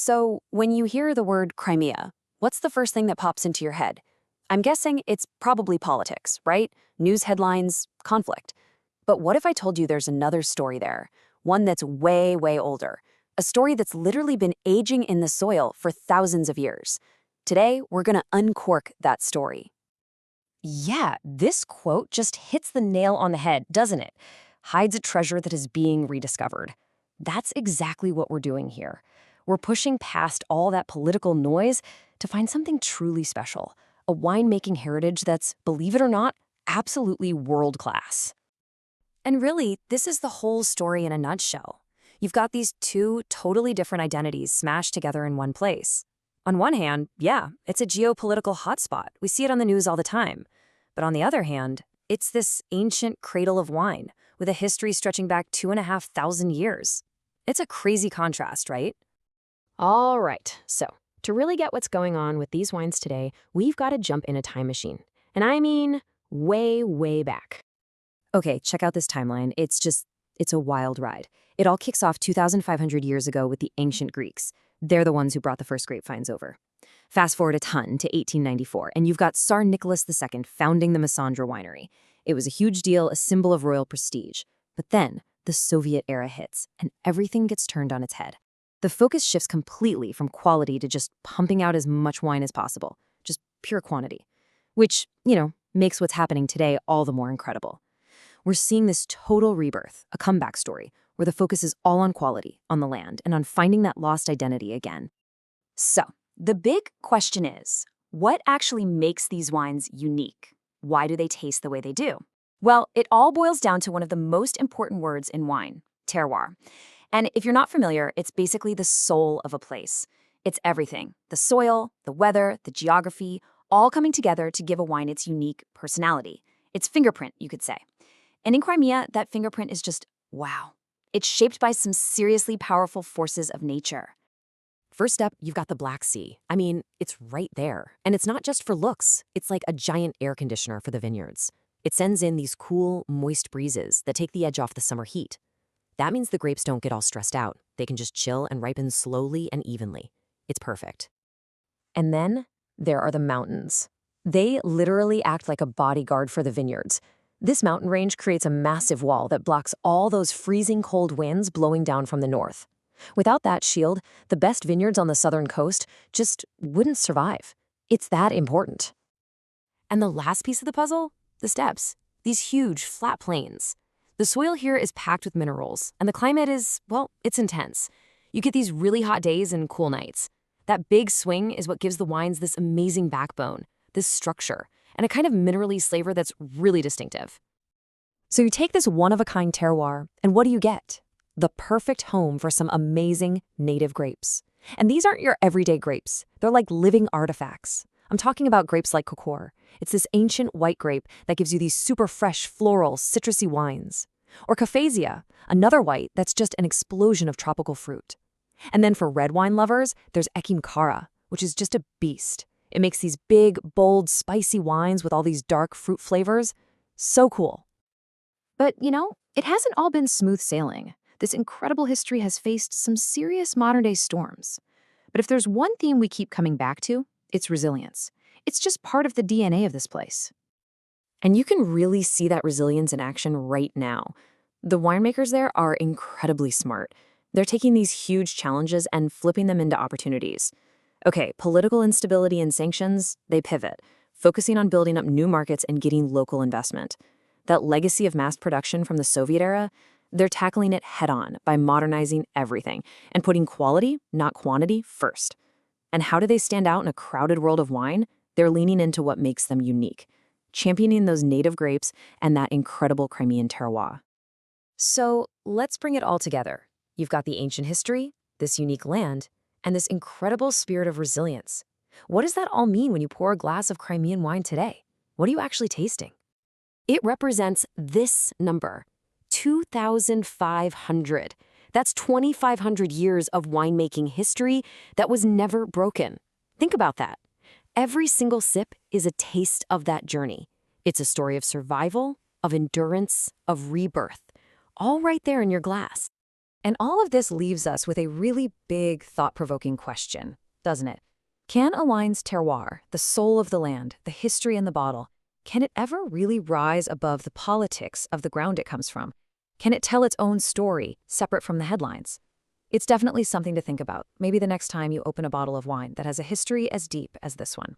So, when you hear the word Crimea, what's the first thing that pops into your head? I'm guessing it's probably politics, right? News headlines, conflict. But what if I told you there's another story there? One that's way, way older. A story that's literally been aging in the soil for thousands of years. Today, we're gonna uncork that story. Yeah, this quote just hits the nail on the head, doesn't it? Hides a treasure that is being rediscovered. That's exactly what we're doing here. We're pushing past all that political noise to find something truly special, a winemaking heritage that's, believe it or not, absolutely world class. And really, this is the whole story in a nutshell. You've got these two totally different identities smashed together in one place. On one hand, yeah, it's a geopolitical hotspot. We see it on the news all the time. But on the other hand, it's this ancient cradle of wine with a history stretching back 2,500 years. It's a crazy contrast, right? All right, so to really get what's going on with these wines today, we've got to jump in a time machine. And I mean way, way back. Okay, check out this timeline. It's a wild ride. It all kicks off 2,500 years ago with the ancient Greeks. They're the ones who brought the first grapevines over. Fast forward a ton to 1894, and you've got Tsar Nicholas II founding the Massandra winery. It was a huge deal, a symbol of royal prestige. But then, the Soviet era hits, and everything gets turned on its head. The focus shifts completely from quality to just pumping out as much wine as possible, just pure quantity. Which, makes what's happening today all the more incredible. We're seeing this total rebirth, a comeback story, where the focus is all on quality, on the land, and on finding that lost identity again. So, the big question is, what actually makes these wines unique? Why do they taste the way they do? Well, it all boils down to one of the most important words in wine, terroir. And if you're not familiar, it's basically the soul of a place. It's everything, the soil, the weather, the geography, all coming together to give a wine its unique personality. Its fingerprint, you could say. And in Crimea, that fingerprint is just, wow. It's shaped by some seriously powerful forces of nature. First up, you've got the Black Sea. I mean, it's right there. And it's not just for looks. It's like a giant air conditioner for the vineyards. It sends in these cool, moist breezes that take the edge off the summer heat. That means the grapes don't get all stressed out. They can just chill and ripen slowly and evenly. It's perfect. And then there are the mountains. They literally act like a bodyguard for the vineyards. This mountain range creates a massive wall that blocks all those freezing cold winds blowing down from the north. Without that shield, the best vineyards on the southern coast just wouldn't survive. It's that important. And the last piece of the puzzle? The steppes. These huge, flat plains. The soil here is packed with minerals, and the climate is, well, it's intense. You get these really hot days and cool nights. That big swing is what gives the wines this amazing backbone, this structure, and a kind of minerally flavor that's really distinctive. So you take this one-of-a-kind terroir, and what do you get? The perfect home for some amazing native grapes. And these aren't your everyday grapes. They're like living artifacts. I'm talking about grapes like Cocor. It's this ancient white grape that gives you these super fresh, floral, citrusy wines. Or Cafesia, another white that's just an explosion of tropical fruit. And then for red wine lovers, there's Ekim Kara, which is just a beast. It makes these big, bold, spicy wines with all these dark fruit flavors. So cool. But, it hasn't all been smooth sailing. This incredible history has faced some serious modern-day storms. But if there's one theme we keep coming back to, it's resilience. It's just part of the DNA of this place. And you can really see that resilience in action right now. The winemakers there are incredibly smart. They're taking these huge challenges and flipping them into opportunities. Okay, political instability and sanctions, they pivot, focusing on building up new markets and getting local investment. That legacy of mass production from the Soviet era, they're tackling it head-on by modernizing everything and putting quality, not quantity, first. And how do they stand out in a crowded world of wine? They're leaning into what makes them unique, championing those native grapes and that incredible Crimean terroir. So let's bring it all together. You've got the ancient history, this unique land, and this incredible spirit of resilience. What does that all mean when you pour a glass of Crimean wine today? What are you actually tasting? It represents this number, 2,500. That's 2,500 years of winemaking history that was never broken. Think about that. Every single sip is a taste of that journey. It's a story of survival, of endurance, of rebirth, all right there in your glass. And all of this leaves us with a really big, thought-provoking question, doesn't it? Can a wine's terroir, the soul of the land, the history in the bottle, can it ever really rise above the politics of the ground it comes from? Can it tell its own story, separate from the headlines? It's definitely something to think about, maybe the next time you open a bottle of wine that has a history as deep as this one.